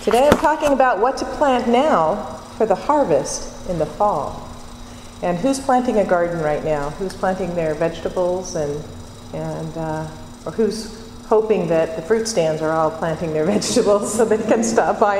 Today I'm talking about what to plant now for the harvest in the fall. And who's planting a garden right now? Who's planting their vegetables or who's hoping that the fruit stands are all planting their vegetables so they can stop by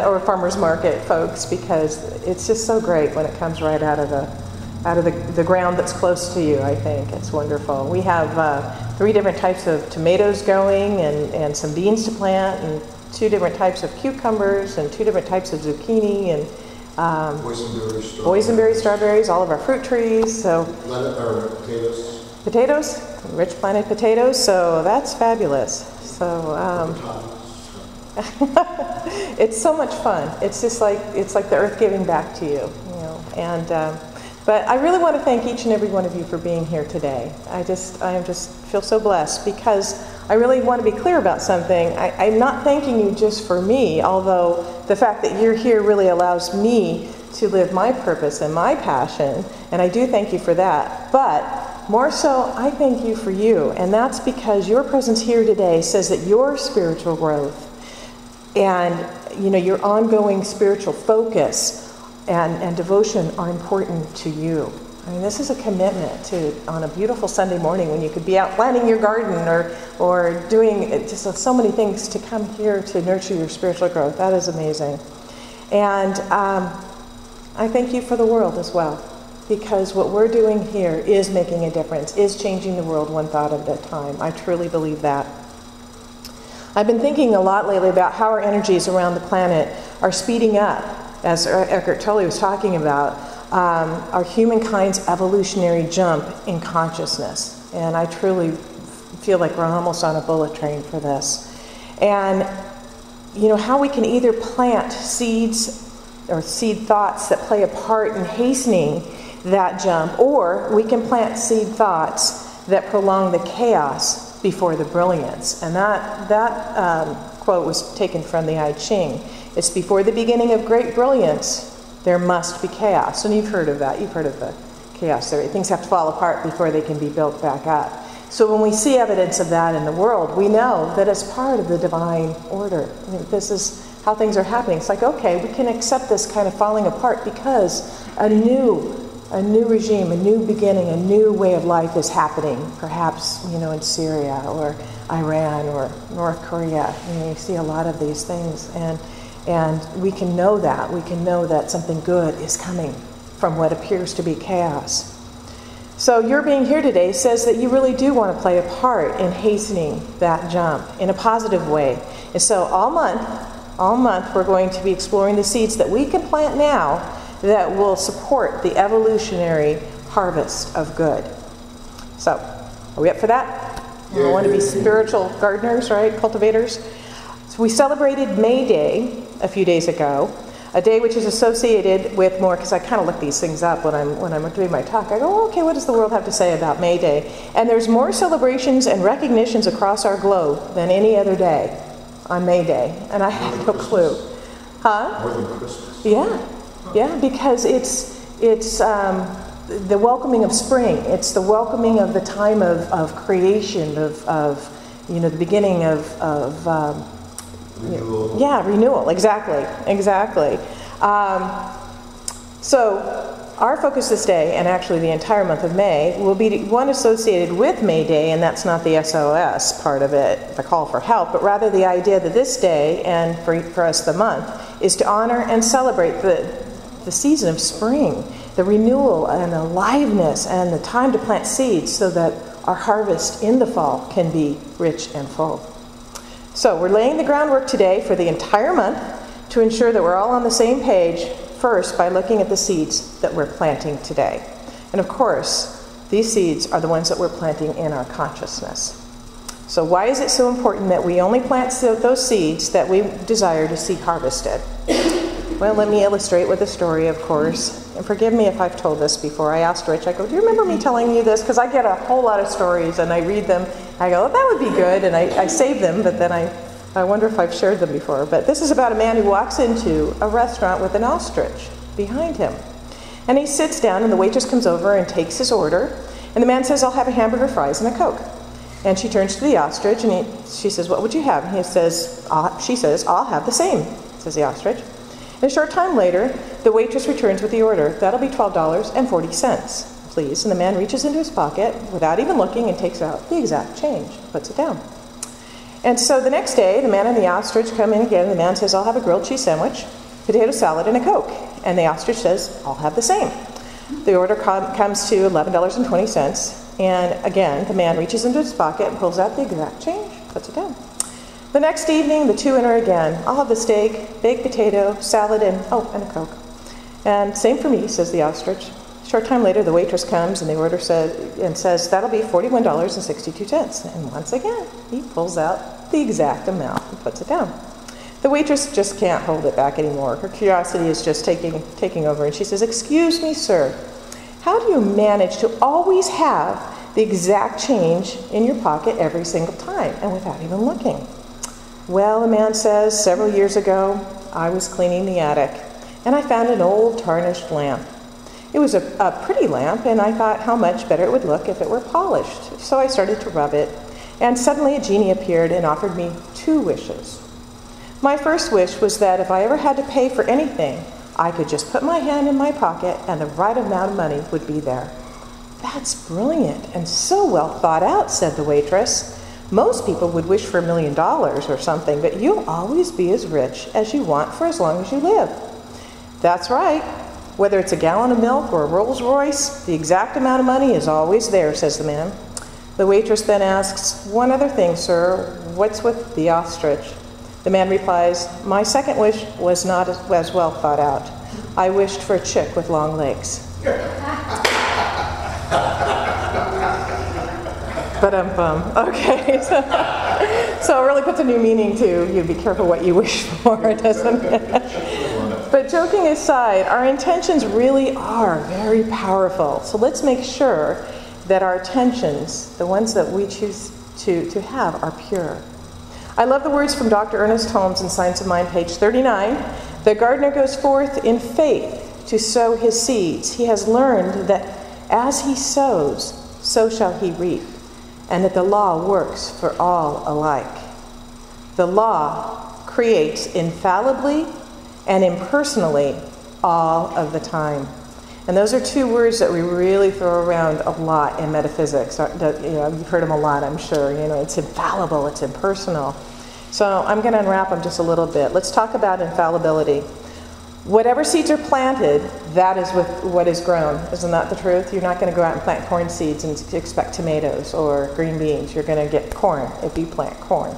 or farmers market folks, because it's just so great when it comes right out of the ground that's close to you. I think it's wonderful. We have 3 different types of tomatoes going and some beans to plant, and 2 different types of cucumbers and 2 different types of zucchini and boysenberry strawberries, all of our fruit trees. So potatoes, Rich planted potatoes, so that's fabulous. So it's so much fun. It's just like the earth giving back to you, And but I really want to thank each and every one of you for being here today. I just feel so blessed, because I really want to be clear about something. I'm not thanking you just for me, although the fact that you're here really allows me to live my purpose and my passion, and I do thank you for that. But more so, I thank you for you, and that's because your presence here today says that your spiritual growth and your ongoing spiritual focus and devotion are important to you. I mean, this is a commitment to, on a beautiful Sunday morning when you could be out planting your garden or doing just so many things, to come here to nurture your spiritual growth. That is amazing. And I thank you for the world as well, because what we're doing here is making a difference, is changing the world one thought at a time. I truly believe that. I've been thinking a lot lately about how our energies around the planet are speeding up, as Eckhart Tolle was talking about. Our humankind's evolutionary jump in consciousness. And I truly feel like we're almost on a bullet train for this. And, how we can either plant seeds or seed thoughts that play a part in hastening that jump, or we can plant seed thoughts that prolong the chaos before the brilliance. And that quote was taken from the I Ching. It's before the beginning of great brilliance, there must be chaos. And you've heard of that. You've heard of the chaos theory. Things have to fall apart before they can be built back up. So when we see evidence of that in the world, we know that it's part of the divine order. I mean, this is how things are happening. It's like, okay, we can accept this kind of falling apart because a new regime, a new beginning, a new way of life is happening. Perhaps, in Syria or Iran or North Korea. You see a lot of these things. And we can know that. We can know that something good is coming from what appears to be chaos. So your being here today says that you really do want to play a part in hastening that jump in a positive way. And so all month we're going to be exploring the seeds that we can plant now that will support the evolutionary harvest of good. So, are we up for that? We want to be spiritual gardeners, right? Cultivators. So we celebrated May Day a few days ago, a day which is associated with more, because I kind of look these things up when I'm doing my talk. I go, okay, what does the world have to say about May Day? And there's more celebrations and recognitions across our globe than any other day on May Day, and I had no clue. Huh? More than Christmas. Yeah, because it's the welcoming of spring. It's the welcoming of the time of creation, of the beginning of Renewal. Yeah, renewal, exactly. So our focus this day, and actually the entire month of May, will be one associated with May Day, and that's not the SOS part of it, the call for help, but rather the idea that this day, and for us the month, is to honor and celebrate the season of spring, the renewal and aliveness and the time to plant seeds so that our harvest in the fall can be rich and full. So we're laying the groundwork today for the entire month to ensure that we're all on the same page, first by looking at the seeds that we're planting today. And of course, these seeds are the ones that we're planting in our consciousness. So why is it so important that we only plant those seeds that we desire to see harvested? Well, let me illustrate with a story, of course. And forgive me if I've told this before. I asked Rich, I go, do you remember me telling you this? Because I get a whole lot of stories and I read them. I go, oh, that would be good. And I save them, but then I wonder if I've shared them before. But this is about a man who walks into a restaurant with an ostrich behind him. And he sits down and the waitress comes over and takes his order. And the man says, I'll have a hamburger, fries, and a Coke. And she turns to the ostrich, and she says, "What would you have?" And she says, "I'll have the same," says the ostrich. And a short time later, the waitress returns with the order. "That'll be $12.40, please." And the man reaches into his pocket without even looking and takes out the exact change, puts it down. And so the next day, the man and the ostrich come in again. The man says, "I'll have a grilled cheese sandwich, potato salad, and a Coke." And the ostrich says, "I'll have the same." The order comes to $11.20. And again, the man reaches into his pocket and pulls out the exact change, puts it down. The next evening, the two enter again. "I'll have the steak, baked potato, salad, and a Coke." "And same for me," says the ostrich. A short time later, the waitress comes and the order says, "That'll be $41.62. And once again, he pulls out the exact amount and puts it down. The waitress just can't hold it back anymore. Her curiosity is just taking over, and she says, "Excuse me, sir. How do you manage to always have the exact change in your pocket every single time and without even looking?" "Well," the man says, "several years ago, I was cleaning the attic, and I found an old tarnished lamp. It was a pretty lamp, and I thought how much better it would look if it were polished. So I started to rub it, and suddenly a genie appeared and offered me 2 wishes. My first wish was that if I ever had to pay for anything, I could just put my hand in my pocket and the right amount of money would be there." "That's brilliant and so well thought out," said the waitress. "Most people would wish for $1 million or something, but you'll always be as rich as you want for as long as you live." "That's right. Whether it's a gallon of milk or a Rolls Royce, the exact amount of money is always there," says the man. The waitress then asks, "One other thing, sir. What's with the ostrich?" The man replies, "My second wish was not as well thought out. I wished for a chick with long legs." Okay, so it really puts a new meaning to you. Be careful what you wish for, doesn't it? But joking aside, our intentions really are very powerful. So let's make sure that our intentions, the ones that we choose to have, are pure. I love the words from Dr. Ernest Holmes in Science of Mind, page 39. "The gardener goes forth in faith to sow his seeds. He has learned that as he sows, so shall he reap, and that the law works for all alike. The law creates infallibly and impersonally all of the time." And those are 2 words that we really throw around a lot in metaphysics. You've heard them a lot, I'm sure. It's infallible, it's impersonal. So I'm going to unwrap them just a little bit. Let's talk about infallibility. Whatever seeds are planted, that is what is grown. Isn't that the truth? You're not going to go out and plant corn seeds and expect tomatoes or green beans. You're going to get corn if you plant corn.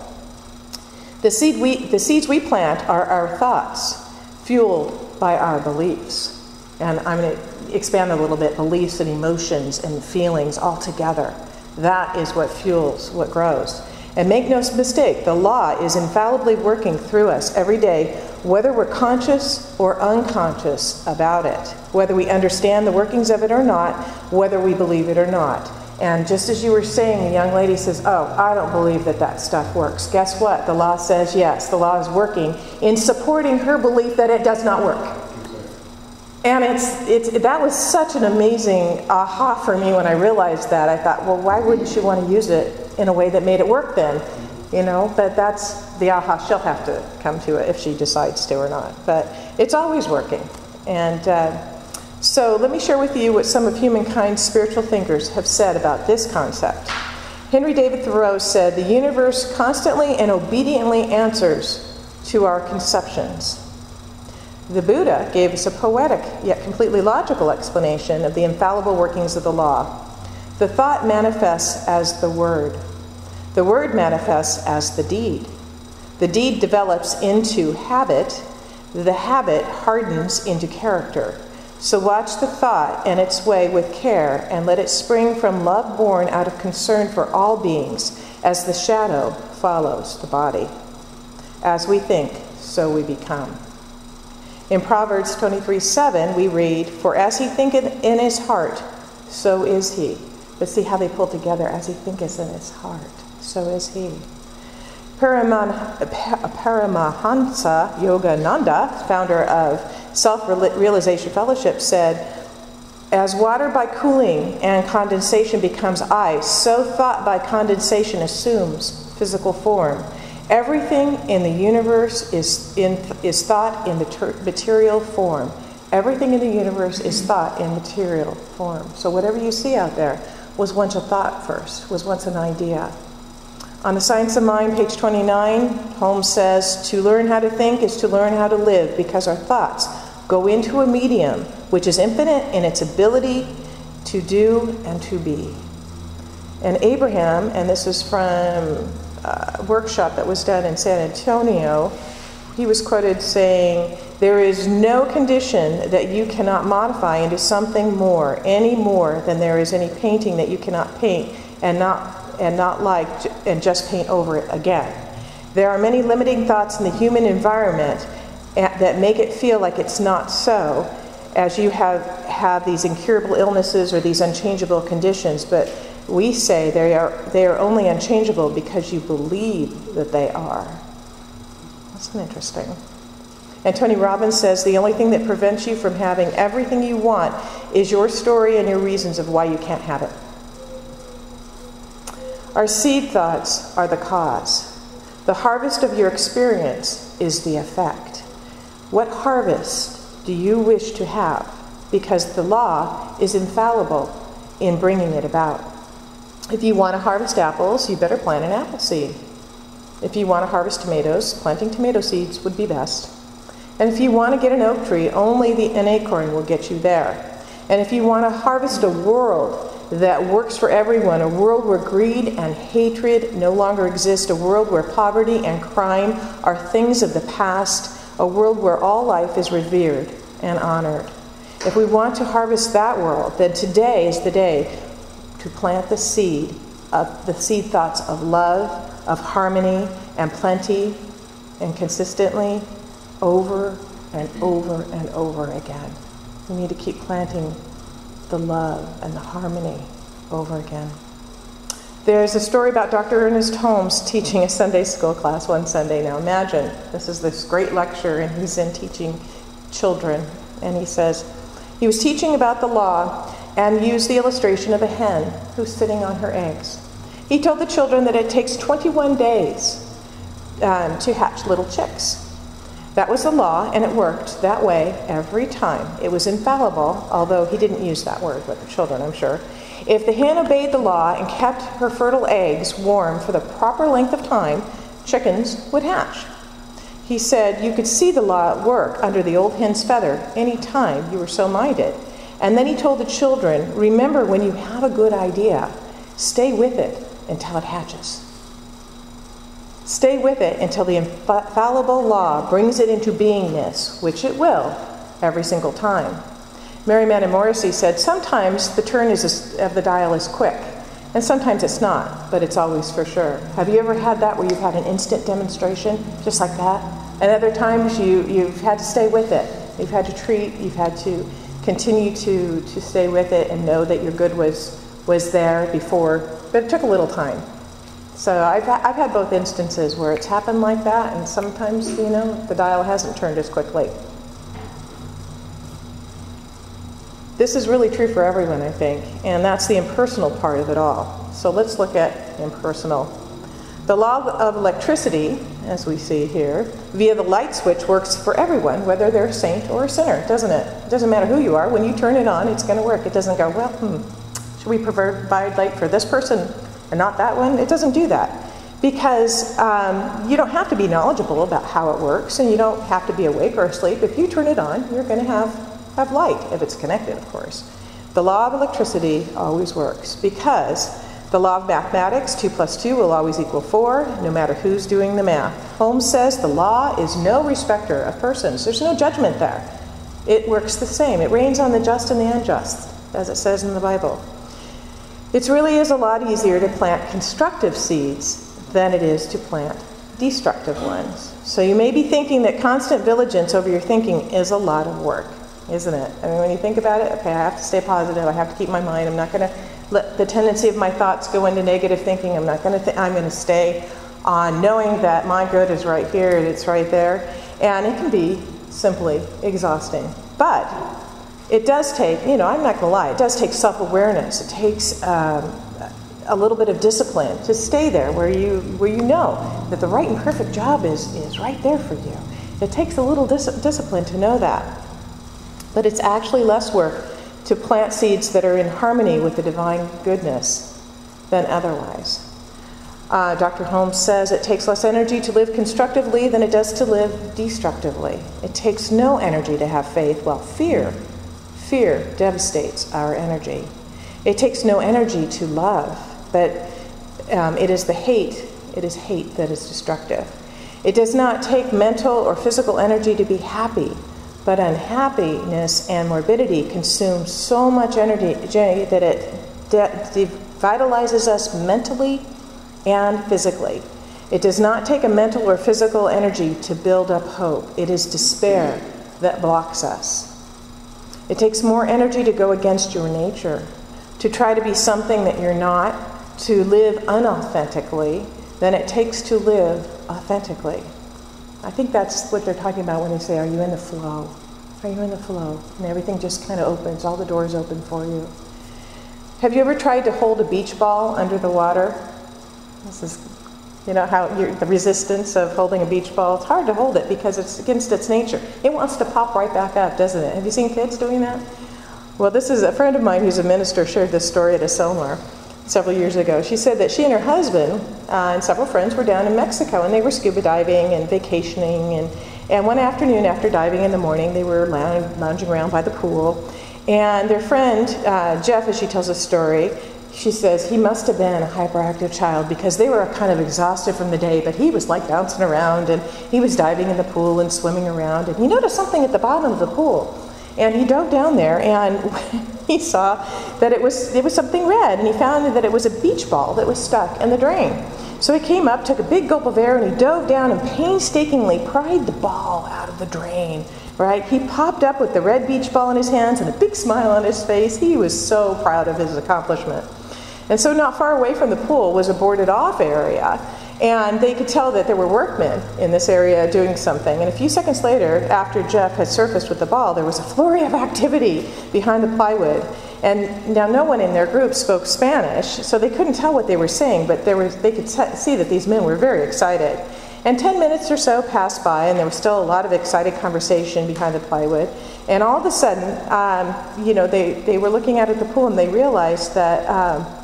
The seeds we plant are our thoughts, fueled by our beliefs. And I'm going to expand a little bit, beliefs and emotions and feelings all together. That is what fuels what grows. And make no mistake, the law is infallibly working through us every day, whether we're conscious or unconscious about it, whether we understand the workings of it or not, whether we believe it or not. And just as you were saying, the young lady says, "Oh, I don't believe that stuff works." Guess what? The law says yes, the law is working in supporting her belief that it does not work. And that was such an amazing aha for me when I realized that. I thought, well, why wouldn't she want to use it in a way that made it work then? But that's the aha she'll have to come to it if she decides to or not. But it's always working. And so let me share with you what some of humankind's spiritual thinkers have said about this concept. Henry David Thoreau said, "The universe constantly and obediently answers to our conceptions." The Buddha gave us a poetic yet completely logical explanation of the infallible workings of the law. The thought manifests as the word. The word manifests as the deed. The deed develops into habit. The habit hardens into character. So watch the thought and its way with care, and let it spring from love born out of concern for all beings, as the shadow follows the body. As we think, so we become. In Proverbs 23:7, we read, "For as he thinketh in his heart, so is he." But see how they pull together, as he thinketh in his heart, so is he. Paramahansa Yogananda, founder of Self-Realization Fellowship, said, As water by cooling and condensation becomes ice, so thought by condensation assumes physical form. Everything in the universe is thought in material form. Everything in the universe is thought in material form. So whatever you see out there was once a thought first, was once an idea. On The Science of Mind, page 29, Holmes says, to learn how to think is to learn how to live, because our thoughts go into a medium which is infinite in its ability to do and to be. And Abraham, and this is from a workshop that was done in San Antonio, he was quoted saying, there is no condition that you cannot modify into something more, any more than there is any painting that you cannot paint and not like and just paint over it again. There are many limiting thoughts in the human environment that make it feel like it's not so, as you have these incurable illnesses or these unchangeable conditions, but we say they are only unchangeable because you believe that they are. That's interesting. And Tony Robbins says the only thing that prevents you from having everything you want is your story and your reasons of why you can't have it. Our seed thoughts are the cause. The harvest of your experience is the effect. What harvest do you wish to have? Because the law is infallible in bringing it about. If you want to harvest apples, you better plant an apple seed. If you want to harvest tomatoes, planting tomato seeds would be best. And if you want to get an oak tree, only an acorn will get you there. And if you want to harvest a world that works for everyone, a world where greed and hatred no longer exist, a world where poverty and crime are things of the past, a world where all life is revered and honored. If we want to harvest that world, then today is the day to plant the seed thoughts of love, of harmony and plenty, and consistently over and over and over again. We need to keep planting the love and the harmony over again. There's a story about Dr. Ernest Holmes teaching a Sunday school class one Sunday. Now imagine, this is this great lecture and he's in teaching children. And he says, he was teaching about the law and used the illustration of a hen who's sitting on her eggs. He told the children that it takes 21 days to hatch little chicks. That was the law, and it worked that way every time. It was infallible, although he didn't use that word with the children, I'm sure. If the hen obeyed the law and kept her fertile eggs warm for the proper length of time, chickens would hatch. He said you could see the law at work under the old hen's feather any time you were so minded. And then he told the children, remember, when you have a good idea, stay with it until it hatches. Stay with it until the infallible law brings it into beingness, which it will every single time. Mary Manning Morrissey said, sometimes the turn of the dial is quick, and sometimes it's not, but it's always for sure. Have you ever had that where you've had an instant demonstration, just like that? And other times you've had to stay with it. You've had to treat, you've had to continue to stay with it and know that your good was there before, but it took a little time. So I've had both instances where it's happened like that, and sometimes, the dial hasn't turned as quickly. This is really true for everyone, I think, and that's the impersonal part of it all. So let's look at impersonal. The law of electricity, as we see here, via the light switch works for everyone, whether they're a saint or a sinner, doesn't it? It doesn't matter who you are. When you turn it on, it's going to work. It doesn't go, well, should we provide light for this person and not that one? It doesn't do that, because you don't have to be knowledgeable about how it works, and you don't have to be awake or asleep. If you turn it on, you're going to have light, if it's connected, of course. The law of electricity always works, because the law of mathematics, 2 + 2 will always equal 4, no matter who's doing the math. Holmes says the law is no respecter of persons. There's no judgment there. It works the same. It rains on the just and the unjust, as it says in the Bible. It really is a lot easier to plant constructive seeds than it is to plant destructive ones. So you may be thinking that constant vigilance over your thinking is a lot of work, isn't it? I mean, when you think about it, okay, I have to stay positive, I have to keep my mind, I'm not going to let the tendency of my thoughts go into negative thinking, I'm going to stay on knowing that my good is right here and it's right there. And it can be simply exhausting. But It does take, I'm not going to lie, it does take self-awareness. It takes a little bit of discipline to stay there where you know that the right and perfect job is right there for you. It takes a little discipline to know that. But it's actually less work to plant seeds that are in harmony with the divine goodness than otherwise. Dr. Holmes says it takes less energy to live constructively than it does to live destructively. It takes no energy to have faith, while fear devastates our energy. It takes no energy to love, but it is hate that is destructive. It does not take mental or physical energy to be happy, but unhappiness and morbidity consume so much energy that it devitalizes us mentally and physically. It does not take a mental or physical energy to build up hope. It is despair that blocks us. It takes more energy to go against your nature, to try to be something that you're not, to live unauthentically, than it takes to live authentically. I think that's what they're talking about when they say, are you in the flow? Are you in the flow? And everything just kind of opens, all the doors open for you. Have you ever tried to hold a beach ball under the water? This is, how the resistance of holding a beach ball, it's hard to hold it because it's against its nature. It wants to pop right back up, doesn't it? Have you seen kids doing that? Well, this is a friend of mine who's a minister shared this story at a seminar several years ago. She said that she and her husband and several friends were down in Mexico, and they were scuba diving and vacationing. And one afternoon after diving in the morning, they were lounging around by the pool. And their friend, Jeff, as she tells the story, she says he must have been a hyperactive child because they were kind of exhausted from the day, but he was like bouncing around and he was diving in the pool and swimming around. And he noticed something at the bottom of the pool. And he dove down there and he saw that it was something red, and he found that it was a beach ball that was stuck in the drain. So he came up, took a big gulp of air, and he dove down and painstakingly pried the ball out of the drain. Right? He popped up with the red beach ball in his hands and a big smile on his face. He was so proud of his accomplishment. And so not far away from the pool was a boarded off area, and they could tell that there were workmen in this area doing something. And a few seconds later, after Jeff had surfaced with the ball, there was a flurry of activity behind the plywood. And now no one in their group spoke Spanish, so they couldn't tell what they were saying, but they could see that these men were very excited. And 10 minutes or so passed by, and there was still a lot of excited conversation behind the plywood. And all of a sudden, they were looking out at the pool, and they realized that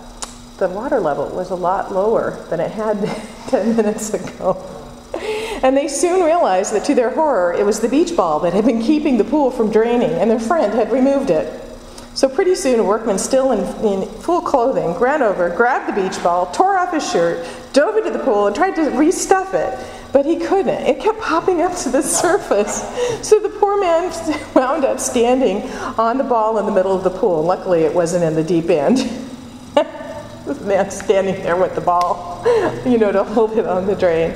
the water level was a lot lower than it had been 10 minutes ago. And they soon realized that, to their horror, it was the beach ball that had been keeping the pool from draining, and their friend had removed it. So pretty soon, a workman, still in full clothing, ran over, grabbed the beach ball, tore off his shirt, dove into the pool, and tried to restuff it. But he couldn't. It kept popping up to the surface. So the poor man wound up standing on the ball in the middle of the pool. Luckily, it wasn't in the deep end. The man standing there with the ball, to hold it on the drain.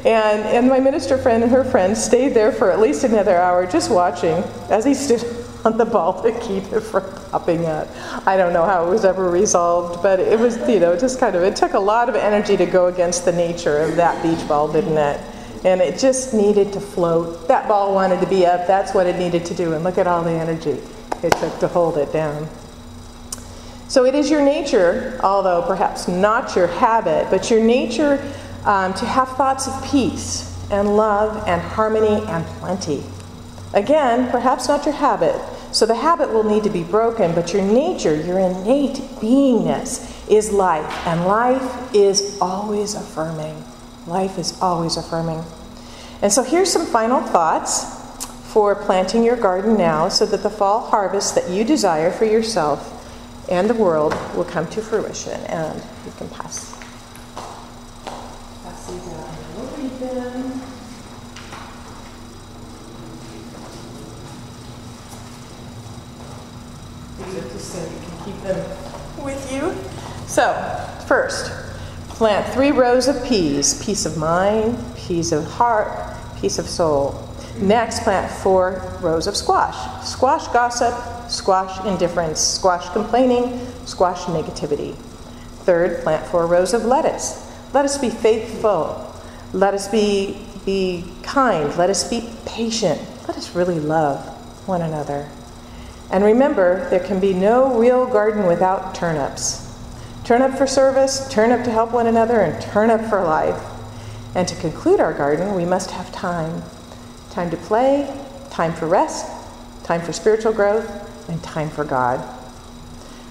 And my minister friend and her friend stayed there for at least another hour just watching as he stood on the ball to keep it from popping up. I don't know how it was ever resolved, but it was, just it took a lot of energy to go against the nature of that beach ball, didn't it? And it just needed to float. That ball wanted to be up. That's what it needed to do. And look at all the energy it took to hold it down. So it is your nature, although perhaps not your habit, but your nature to have thoughts of peace and love and harmony and plenty. Again, perhaps not your habit. So the habit will need to be broken, but your nature, your innate beingness is life, and life is always affirming. Life is always affirming. And so here's some final thoughts for planting your garden now so that the fall harvest that you desire for yourself and the world will come to fruition. And you can pass these out. Read them. These are just so you can keep them with you. So, first, plant 3 rows of peas: peace of mind, peace of heart, peace of soul. Next, plant 4 rows of squash: squash gossip, squash indifference, squash complaining, squash negativity. Third, plant 4 rows of lettuce. Let us be faithful. Let us be kind. Let us be patient. Let us really love one another. And remember, there can be no real garden without turnips. Turn up for service, turn up to help one another, and turn up for life. And to conclude our garden, we must have time. Time to play, time for rest, time for spiritual growth, and time for God.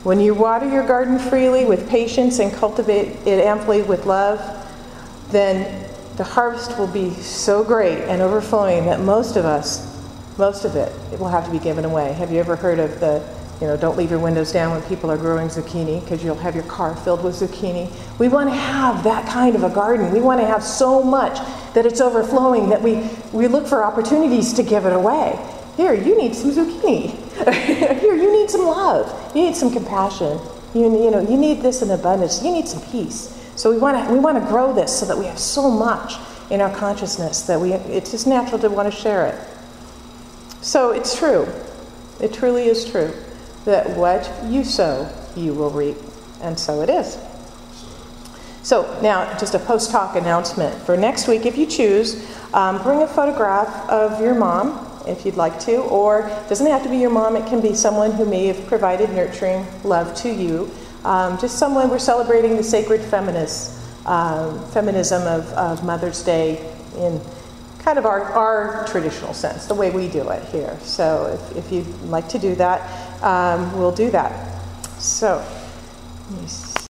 When you water your garden freely with patience and cultivate it amply with love, then the harvest will be so great and overflowing that most of it will have to be given away. Have you ever heard of the, don't leave your windows down when people are growing zucchini, because you'll have your car filled with zucchini? We want to have that kind of a garden. We want to have so much that it's overflowing that we look for opportunities to give it away. Here, you need some zucchini. Here, you need some love. You need some compassion. You need this in abundance. You need some peace. So we want to grow this so that we have so much in our consciousness that it's just natural to want to share it. So it's true. It truly is true that what you sow, you will reap. And so it is. So now, just a post-talk announcement. For next week, if you choose, bring a photograph of your mom, if you'd like to, or it doesn't have to be your mom, it can be someone who may have provided nurturing love to you. Just someone, we're celebrating the sacred feminism of Mother's Day in kind of our traditional sense, the way we do it here. So if you'd like to do that, we'll do that. So, let me see.